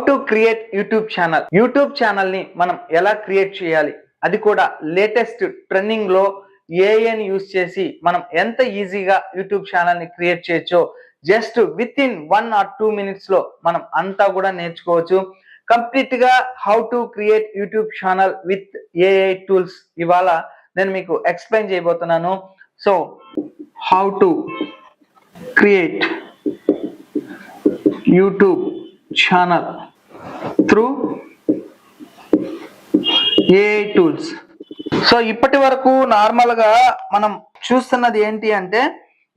To create YouTube channel ని మనం ఎలా క్రియేట్ చేయాలి, అది కూడా లేటెస్ట్ ట్రెండింగ్ లో ఏఐని యూజ్ చేసి మనం ఎంత ఈజీగా యూట్యూబ్ ఛానల్ ని క్రియేట్ చేయొచ్చో just with in 1 or 2 minutes లో మనం అంతా కూడా నేర్చుకోవచ్చు. కంప్లీట్ గా how to create YouTube channel with AI tools ఇవాళ నేను మీకు ఎక్స్ప్లెయిన్ చేయబోతున్నాను. So how to create YouTube channel through AI tools. So ఇప్పటి వరకు నార్మల్ గా మనం చూస్తున్నది ఏంటి అంటే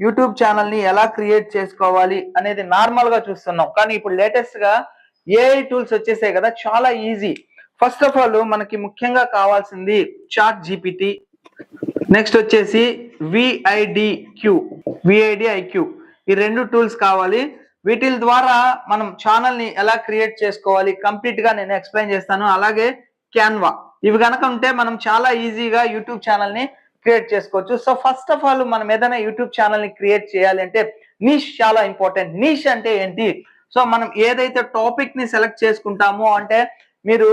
యూట్యూబ్ ఛానల్ ని ఎలా క్రియేట్ చేసుకోవాలి అనేది నార్మల్ గా చూస్తున్నాం. కానీ ఇప్పుడు లేటెస్ట్ గా ఏఐ టూల్స్ వచ్చేసాయి కదా, చాలా ఈజీ. ఫస్ట్ ఆఫ్ ఆల్ మనకి ముఖ్యంగా కావాల్సింది చాట్ జీపీటీ, నెక్స్ట్ వచ్చేసి విఐడిఐక్యూ. ఈ 2 టూల్స్ కావాలి. వీటి ద్వారా మనం ఛానల్ ని ఎలా క్రియేట్ చేసుకోవాలి కంప్లీట్ గా నేను ఎక్స్ప్లెయిన్ చేస్తాను. అలాగే క్యాన్వా, ఇవి కనుక ఉంటే మనం చాలా ఈజీగా యూట్యూబ్ ఛానల్ ని క్రియేట్ చేసుకోవచ్చు. సో ఫస్ట్ ఆఫ్ ఆల్ మనం ఏదైనా యూట్యూబ్ ఛానల్ ని క్రియేట్ చేయాలి అంటే నీష్ చాలా ఇంపార్టెంట్. నీష్ అంటే ఏంటి? సో మనం ఏదైతే టాపిక్ ని సెలెక్ట్ చేసుకుంటామో, అంటే మీరు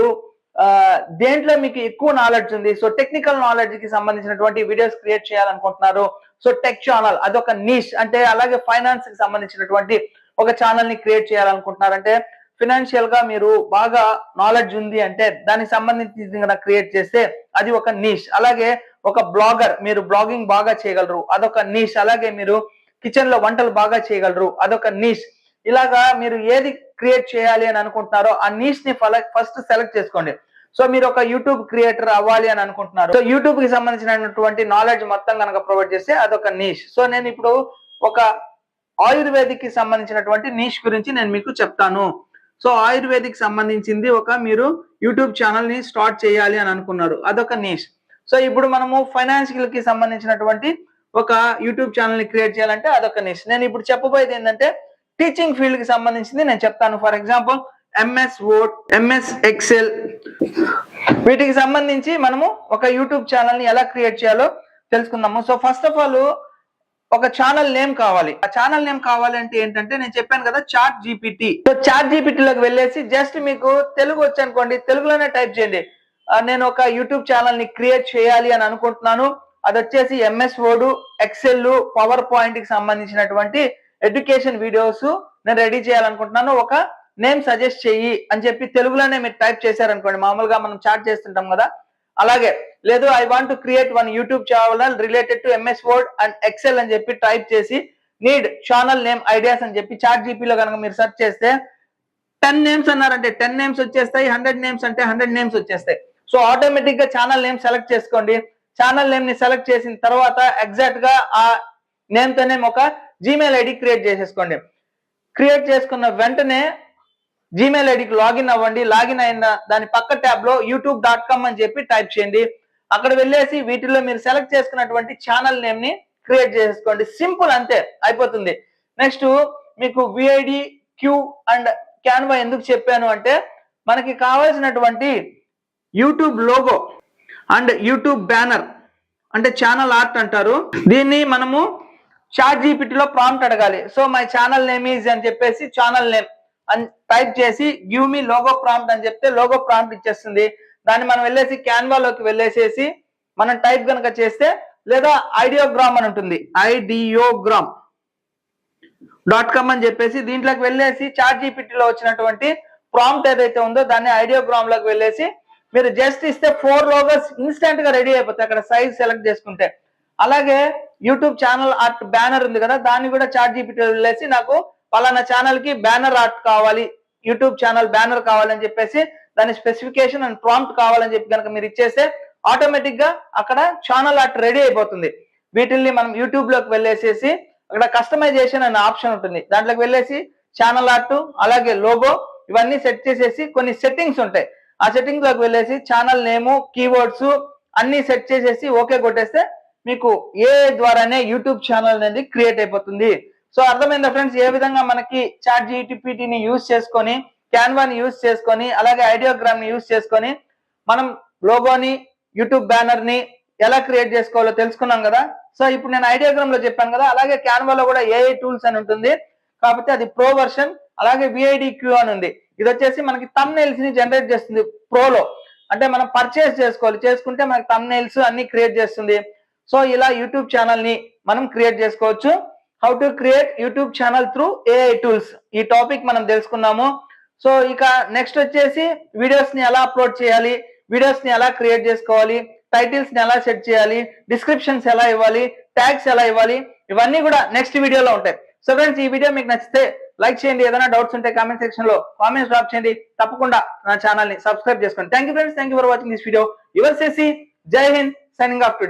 దేంట్లో మీకు ఎక్కువ నాలెడ్జ్ ఉంది, సో టెక్నికల్ నాలెడ్జ్ కి సంబంధించినటువంటి వీడియోస్ క్రియేట్ చేయాలనుకుంటున్నారు, సో టెక్ ఛానల్ అదొక నీష్. అంటే అలాగే ఫైనాన్స్ కి సంబంధించినటువంటి ఒక ఛానల్ ని క్రియేట్ చేయాలనుకుంటున్నారంటే, ఫినాన్షియల్ గా మీరు బాగా నాలెడ్జ్ ఉంది అంటే దానికి సంబంధించి క్రియేట్ చేస్తే అది ఒక నీష్. అలాగే ఒక బ్లాగర్, మీరు బ్లాగింగ్ బాగా చేయగలరు, అదొక నీష్. అలాగే మీరు కిచెన్ లో వంటలు బాగా చేయగలరు, అదొక నీష్. ఇలాగా మీరు ఏది క్రియేట్ చేయాలి అని అనుకుంటున్నారో ఆ నీష్ ని ఫస్ట్ సెలెక్ట్ చేసుకోండి. సో మీరు ఒక యూట్యూబ్ క్రియేటర్ అవ్వాలి అని అనుకుంటున్నారు, సో యూట్యూబ్ కి సంబంధించినటువంటి నాలెడ్జ్ మొత్తం కనుక ప్రొవైడ్ చేస్తే అదొక నీష్. సో నేను ఇప్పుడు ఒక ఆయుర్వేదిక్ కి సంబంధించినటువంటి నీష్ గురించి నేను మీకు చెప్తాను. సో ఆయుర్వేదిక్ సంబంధించింది ఒక మీరు యూట్యూబ్ ఛానల్ ని స్టార్ట్ చేయాలి అని అనుకున్నారు, అదొక నీష్. సో ఇప్పుడు మనము ఫైనాన్షియల్ కి సంబంధించినటువంటి ఒక యూట్యూబ్ ఛానల్ ని క్రియేట్ చేయాలంటే అదొక నీష్. నేను ఇప్పుడు చెప్పబోయేది ఏంటంటే టీచింగ్ ఫీల్డ్ కి సంబంధించింది నేను చెప్తాను. For example MS word, MS Excel, వీటికి సంబంధించి మనము ఒక యూట్యూబ్ ఛానల్ ని ఎలా క్రియేట్ చేయాలో తెలుసుకుందాము. సో ఫస్ట్ ఆఫ్ ఆల్ ఒక ఛానల్ నేమ్ కావాలి. ఆ ఛానల్ నేమ్ కావాలి అంటే ఏంటంటే నేను చెప్పాను కదా, చాట్ జీపీటీ. సో చాట్ జీపీటీలోకి వెళ్ళేసి జస్ట్ మీకు తెలుగు వచ్చి అనుకోండి, తెలుగులోనే టైప్ చేయండి. నేను ఒక యూట్యూబ్ ఛానల్ ని క్రియేట్ చేయాలి అని అనుకుంటున్నాను, అది వచ్చేసి MS Word, Excel, PowerPoint కి సంబంధించినటువంటి ఎడ్యుకేషన్ వీడియోస్ నేను రెడీ చేయాలనుకుంటున్నాను, ఒక నేమ్ సజెస్ట్ చెయ్యి అని చెప్పి తెలుగులోనే మీరు టైప్ చేశారనుకోండి, మామూలుగా మనం చాట్ చేస్తుంటాం కదా అలాగే. లేదు I want to create 1 YouTube channel related to MS Word and Excel అని చెప్పి టైప్ చేసి నీడ్ ఛానల్ నేమ్ ఐడియాస్ అని చెప్పి చాట్ జీపీలో కనుక మీరు సెర్చ్ చేస్తే 10 నేమ్స్ అన్నారంటే 10 నేమ్స్ వచ్చేస్తాయి, 100 నేమ్స్ అంటే 100 నేమ్స్ వచ్చేస్తాయి. సో ఆటోమేటిక్ గా ఛానల్ నేమ్ సెలెక్ట్ చేసుకోండి. ఛానల్ నేమ్ ని సెలెక్ట్ చేసిన తర్వాత ఎగ్జాక్ట్ గా ఆ నేమ్ తోనే ఒక జీమెయిల్ ఐడి క్రియేట్ చేసేసుకోండి. క్రియేట్ చేసుకున్న వెంటనే జీమెయిల్ ఐడికి లాగిన్ అవ్వండి. లాగిన్ అయిన దాని పక్క ట్యాబ్ లో youtube.com అని చెప్పి టైప్ చేయండి. అక్కడ వెళ్ళేసి వీటిలో మీరు సెలెక్ట్ చేసుకున్నటువంటి ఛానల్ నేమ్ ని క్రియేట్ చేసేసుకోండి. సింపుల్, అంతే, అయిపోతుంది. నెక్స్ట్ మీకు విఐడిక్యూ అండ్ క్యాన్వా ఎందుకు చెప్పాను అంటే మనకి కావాల్సినటువంటి YouTube logo and YouTube banner అంటే ఛానల్ ఆర్ట్ అంటారు దీన్ని. మనము చాట్ జీపీటీలో ప్రాంప్ట్ అడగాలి. So my channel name is అని చెప్పేసి ఛానల్ నేమ్ అని టైప్ చేసి గివ్ మీ లోగో ప్రాంప్ట్ అని చెప్తే లోగో ప్రాంప్ట్ ఇచ్చేస్తుంది. దాన్ని మనం వెళ్ళేసి క్యాన్వాలోకి వెళ్ళేసేసి మనం టైప్ కనుక చేస్తే, లేదా ఐడియోగ్రామ్ అని ఉంటుంది, idiogram.com అని చెప్పేసి దీంట్లోకి వెళ్ళేసి చాట్ జీపీటీలో వచ్చినటువంటి ప్రాంప్ట్ ఏదైతే ఉందో దాన్ని ఐడియోగ్రామ్ లోకి వెళ్ళేసి మీరు జస్ట్ ఇస్తే 4 లోగోస్ ఇన్స్టెంట్ గా రెడీ అయిపోతాయి అక్కడ సైజ్ సెలెక్ట్ చేసుకుంటే. అలాగే యూట్యూబ్ ఛానల్ ఆర్ట్ బ్యానర్ ఉంది కదా, దాన్ని కూడా చాట్ జీపీటీలో వెళ్ళేసి నాకు పలానా ఛానల్ కి బ్యానర్ ఆర్ట్ కావాలి, యూట్యూబ్ ఛానల్ బ్యానర్ కావాలని చెప్పేసి దాని స్పెసిఫికేషన్ అండ్ ప్రాంప్ట్ కావాలని చెప్పి కనుక మీరు ఇచ్చేస్తే ఆటోమేటిక్ గా అక్కడ ఛానల్ ఆర్ట్ రెడీ అయిపోతుంది. వీటిల్ని మనం యూట్యూబ్ లోకి వెళ్ళేసేసి అక్కడ కస్టమైజేషన్ అనే ఆప్షన్ ఉంటుంది, దాంట్లోకి వెళ్ళేసి ఛానల్ ఆర్ట్ అలాగే లోగో ఇవన్నీ సెట్ చేసేసి కొన్ని సెట్టింగ్స్ ఉంటాయి, ఆ సెట్టింగ్స్ లోకి వెళ్ళేసి ఛానల్ నేము, కీవర్డ్స్ అన్ని సెట్ చేసేసి ఓకే కొట్టేస్తే మీకు ఏ ద్వారానే యూట్యూబ్ ఛానల్ అనేది క్రియేట్ అయిపోతుంది. సో అర్థమైందా ఫ్రెండ్స్, ఏ విధంగా మనకి చాట్ జీపీటీని యూజ్ చేసుకొని, క్యాన్వాని యూజ్ చేసుకొని, అలాగే ఐడియోగ్రామ్ ని యూజ్ చేసుకొని మనం లోగోని, యూట్యూబ్ బ్యానర్ ని ఎలా క్రియేట్ చేసుకోవాలో తెలుసుకున్నాం కదా. సో ఇప్పుడు నేను ఐడియోగ్రామ్ లో చెప్పాను కదా, అలాగే క్యాన్వాలో కూడా ఏఐ టూల్స్ అని ఉంటుంది, కాకపోతే అది ప్రో వర్షన్. అలాగే విఐడిక్యూ అని ఉంది. ఇది వచ్చేసి మనకి థంబ్నెయిల్స్ ని జనరేట్ చేస్తుంది ప్రోలో. అంటే మనం పర్చేస్ చేసుకోవాలి, చేసుకుంటే మనకి థంబ్నెయిల్స్ అన్ని క్రియేట్ చేస్తుంది. సో ఇలా యూట్యూబ్ ఛానల్ ని మనం క్రియేట్ చేసుకోవచ్చు. How to create YouTube channel through AI tools, ఈ టాపిక్ మనం తెలుసుకున్నాము. సో ఇక నెక్స్ట్ వచ్చేసి వీడియోస్ ని ఎలా అప్లోడ్ చేయాలి, వీడియోస్ ని ఎలా క్రియేట్ చేసుకోవాలి, టైటిల్స్ ని ఎలా సెట్ చేయాలి, డిస్క్రిప్షన్స్ ఎలా ఇవ్వాలి, ట్యాగ్స్ ఎలా ఇవ్వాలి, ఇవన్నీ కూడా నెక్స్ట్ వీడియోలో ఉంటాయి. సో ఫ్రెండ్స్, ఈ వీడియో మీకు నచ్చితే లైక్ చేయండి, ఏదైనా డౌట్స్ ఉంటే కామెంట్ సెక్షన్ లో కామెంట్స్ డ్రాప్ చేయండి. తప్పకుండా నా ఛానల్ ని సబ్స్క్రైబ్ చేసుకోండి. Thank you friends, thank you for watching this video. Your సేసి, జై హింద్, సైనింగ్ ఆఫ్ టుడే.